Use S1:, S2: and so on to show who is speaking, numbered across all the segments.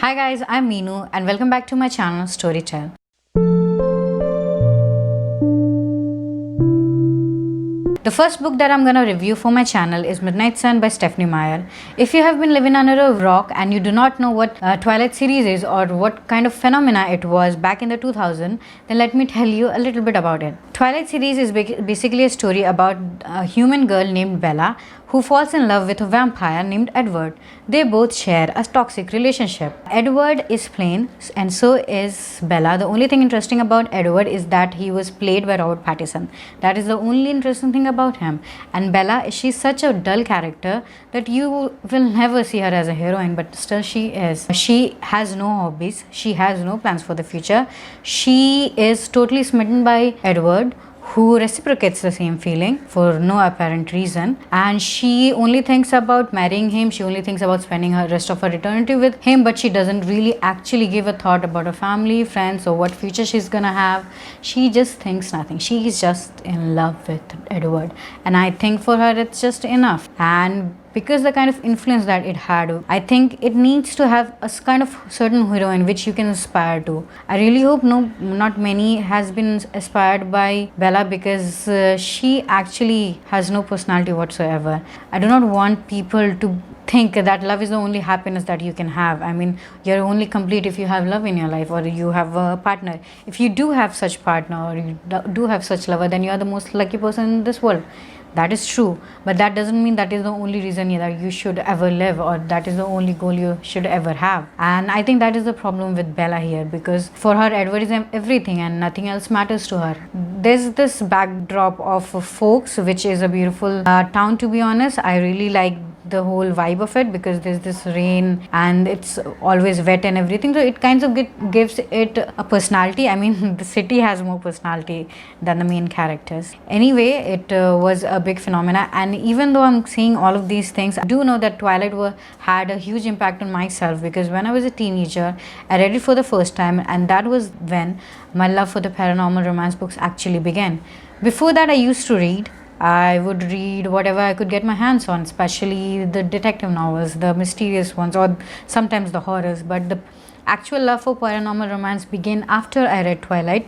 S1: Hi guys, I'm Meenu and welcome back to my channel Storytell. The first book that I'm gonna review for my channel is Midnight Sun by Stephenie Meyer. If you have been living under a rock and you do not know what Twilight series is or what kind of phenomena it was back in the 2000s, then let me tell you a little bit about it. Twilight series is basically a story about a human girl named Bella who falls in love with a vampire named Edward. They both share a toxic relationship. Edward is plain and so is Bella. The only thing interesting about Edward is that he was played by Robert Pattinson. That is the only interesting thing about him. And Bella, she's such a dull character that you will never see her as a heroine, but still she is. She has no hobbies. She has no plans for the future. She is totally smitten by Edward, who reciprocates the same feeling for no apparent reason, and she only thinks about marrying him. She only thinks about spending her rest of her eternity with him, but she doesn't really actually give a thought about her family, friends, or what future she's gonna have. She just thinks nothing. She is just in love with Edward, and I think for her it's just enough. And because the kind of influence that it had, I think it needs to have a kind of certain heroine which you can aspire to. I really hope not many has been aspired by Bella, because she actually has no personality whatsoever. I do not want people to think that love is the only happiness that you can have. I mean, you're only complete if you have love in your life or you have a partner. If you do have such partner or you do have such lover, then you are the most lucky person in this world. That is true, but that doesn't mean that is the only reason that you should ever live, or that is the only goal you should ever have. And I think that is the problem with Bella here, because for her Edward is everything and nothing else matters to her. There's this backdrop of Folks, which is a beautiful town, to be honest. I really like the whole vibe of it because there's this rain and it's always wet and everything, so it kind of gives it a personality. I mean, the city has more personality than the main characters. Anyway, it was a big phenomena, and even though I'm seeing all of these things, I do know that Twilight had a huge impact on myself, because when I was a teenager I read it for the first time, and that was when my love for the paranormal romance books actually began. Before that, I used to read. I would read whatever I could get my hands on, especially the detective novels, the mysterious ones, or sometimes the horrors. But the actual love for paranormal romance began after I read Twilight,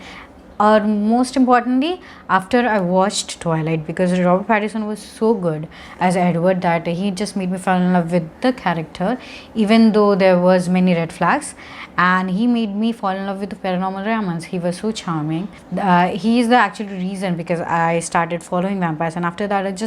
S1: or most importantly after I watched Twilight, because Robert Pattinson was so good as Edward that he just made me fall in love with the character, even though there was many red flags, and he made me fall in love with the paranormal romance. He was so charming. He is the actual reason because I started following vampires, and after that it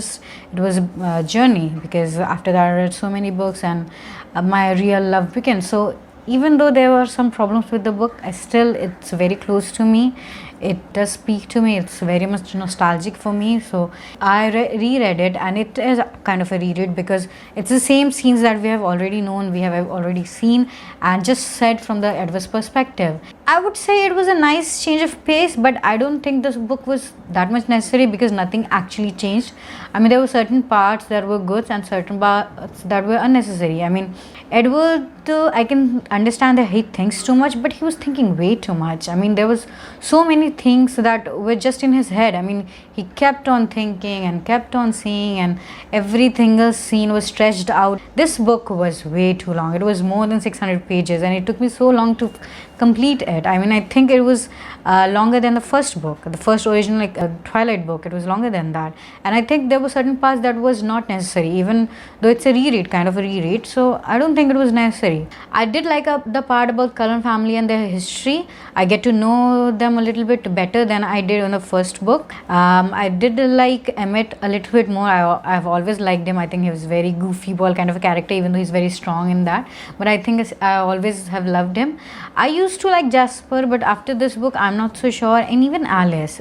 S1: was a journey, because after that I read so many books and my real love began. So even though there were some problems with the book, it's very close to me. It does speak to me. It's very much nostalgic for me. So I reread it, and it is kind of a reread because it's the same scenes that we have already known, we have already seen, and just said from the adverse perspective. I would say it was a nice change of pace, but I don't think this book was that much necessary because nothing actually changed. I mean, there were certain parts that were good and certain parts that were unnecessary. I mean, Edward, I can understand that he thinks too much, but he was thinking way too much. I mean, there was so many things that were just in his head. I mean, he kept on thinking and kept on seeing, and every single scene was stretched out. This book was way too long. It was more than 600 pages, and it took me so long to complete it. I mean, I think it was longer than the first book, the first original Twilight book. It was longer than that, and I think there were certain parts that was not necessary, even though it's a reread, kind of a reread. So I don't think it was necessary. I did like the part about Cullen family and their history. I get to know them a little bit better than I did in the first book. I did like Emmett a little bit more. I've always liked him. I think he was very goofy ball kind of a character, even though he's very strong in that. But I think I always have loved him. I used to like Jasper, but after this book I'm not so sure. And even Alice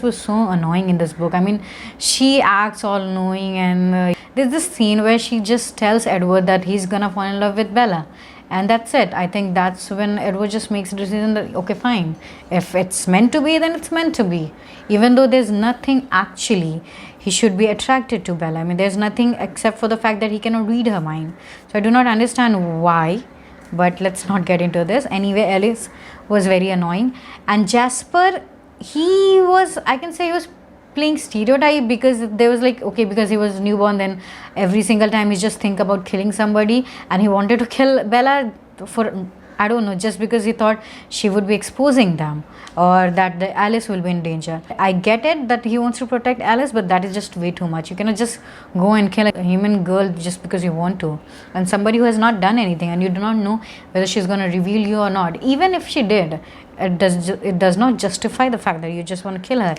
S1: was so annoying in this book. I mean, she acts all knowing, and there's this scene where she just tells Edward that he's gonna fall in love with Bella, and that's it. I think that's when Edward just makes a decision that okay, fine, if it's meant to be, then it's meant to be, even though there's nothing actually he should be attracted to Bella. I mean, there's nothing except for the fact that he cannot read her mind. So I do not understand why, but let's not get into this. Anyway, Alice was very annoying, and Jasper, I can say he was playing stereotype, because there was like, okay, because he was newborn, then every single time he just think about killing somebody, and he wanted to kill Bella for I don't know, just because he thought she would be exposing them or that the Alice will be in danger. I get it that he wants to protect Alice, but that is just way too much. You cannot just go and kill a human girl just because you want to. And somebody who has not done anything and you do not know whether she's going to reveal you or not. Even if she did, it does not justify the fact that you just want to kill her.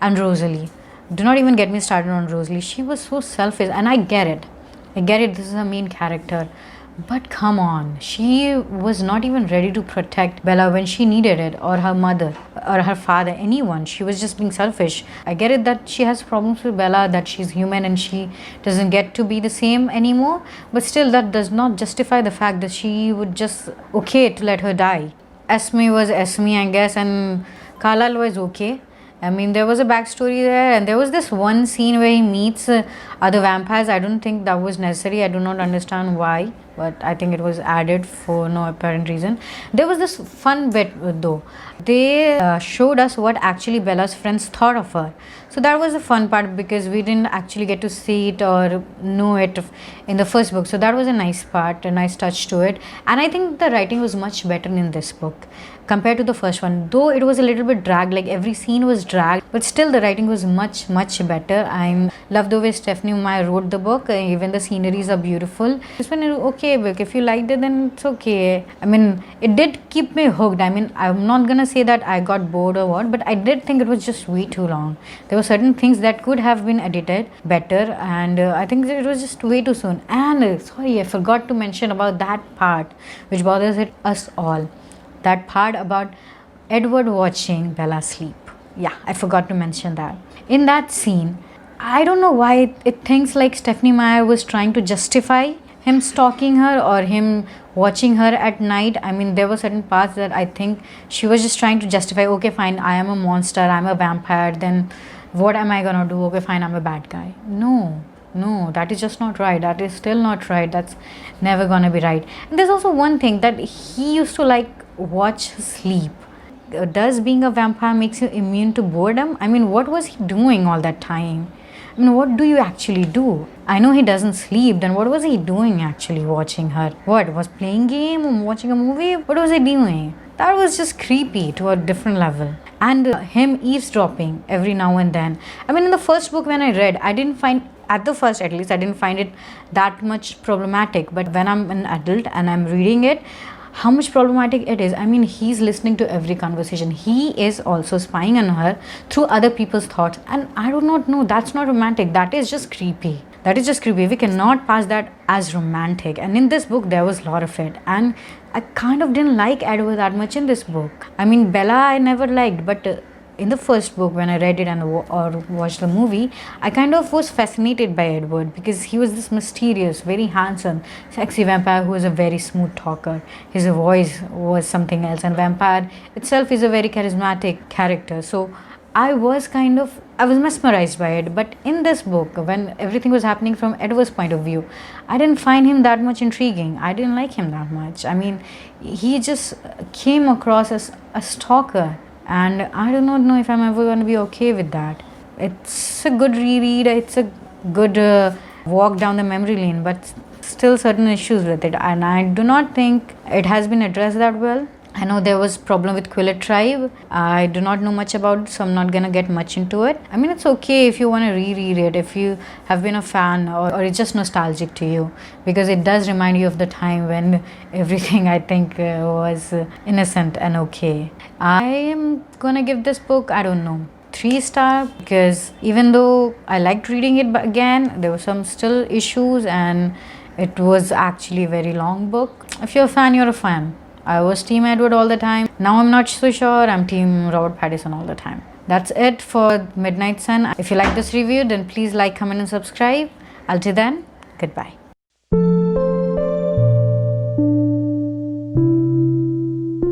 S1: And Rosalie. Do not even get me started on Rosalie. She was so selfish, and I get it. This is her main character. But come on, she was not even ready to protect Bella when she needed it, or her mother, or her father, anyone. She was just being selfish. I get it that she has problems with Bella, that she's human and she doesn't get to be the same anymore. But still, that does not justify the fact that she would just okay to let her die. Esme was Esme, I guess, and Carlisle was okay. I mean, there was a backstory there, and there was this one scene where he meets other vampires. I don't think that was necessary. I do not understand why, but I think it was added for no apparent reason. There was this fun bit though. They showed us what actually Bella's friends thought of her. So that was the fun part, because we didn't actually get to see it or know it in the first book. So that was a nice part, a nice touch to it. And I think the writing was much better in this book compared to the first one, though it was a little bit dragged, like every scene was dragged, but still the writing was much better. I love the way Stephenie Meyer wrote the book. Even the sceneries are beautiful. This one is okay book. If you liked it, then it's okay. I mean, it did keep me hooked. I mean, I'm not gonna say that I got bored or what, but I did think it was just way too long. There were certain things that could have been edited better, and I think it was just way too soon. And sorry, I forgot to mention about that part which bothers us all. That part about Edward watching Bella sleep. Yeah, I forgot to mention that. In that scene, I don't know why it thinks like Stephenie Meyer was trying to justify him stalking her or him watching her at night. I mean, there were certain parts that I think she was just trying to justify, okay, fine, I am a monster, I'm a vampire, then what am I gonna do? Okay, fine, I'm a bad guy. No, that is just not right. That is still not right. That's never gonna be right. And there's also one thing that he used to like watch sleep. Does being a vampire makes you immune to boredom? I mean, what was he doing all that time? I mean, what do you actually do? I know he doesn't sleep, then what was he doing actually watching her? What, was playing game or watching a movie? What was he doing? That was just creepy to a different level. And him eavesdropping every now and then. I mean, in the first book when I read, I didn't find, at the first at least, I didn't find it that much problematic. But when I'm an adult and I'm reading it, how much problematic it is. I mean, he's listening to every conversation. He is also spying on her through other people's thoughts. And I do not know, that's not romantic. That is just creepy. We cannot pass that as romantic. And in this book, there was a lot of it. And I kind of didn't like Edward that much in this book. I mean, Bella I never liked, but in the first book when I read it or watched the movie, I kind of was fascinated by Edward, because he was this mysterious, very handsome, sexy vampire who was a very smooth talker. His voice was something else, and vampire itself is a very charismatic character. So I was mesmerized by it. But in this book, when everything was happening from Edward's point of view, I didn't find him that much intriguing. I didn't like him that much. I mean, he just came across as a stalker. And I do not know if I'm ever going to be okay with that. It's a good reread, it's a good walk down the memory lane, but still certain issues with it. And I do not think it has been addressed that well. I know there was problem with Quillet Tribe. I do not know much about it, so I'm not going to get much into it. I mean, it's okay if you want to reread it, if you have been a fan or it's just nostalgic to you, because it does remind you of the time when everything, I think, was innocent and okay. I am going to give this book, I don't know, 3-star, because even though I liked reading it again, there were some still issues, and it was actually a very long book. If you're a fan, you're a fan. I was Team Edward all the time. Now I'm not so sure. I'm Team Robert Pattinson all the time. That's it for Midnight Sun. If you like this review, then please like, comment and subscribe. Until then, goodbye.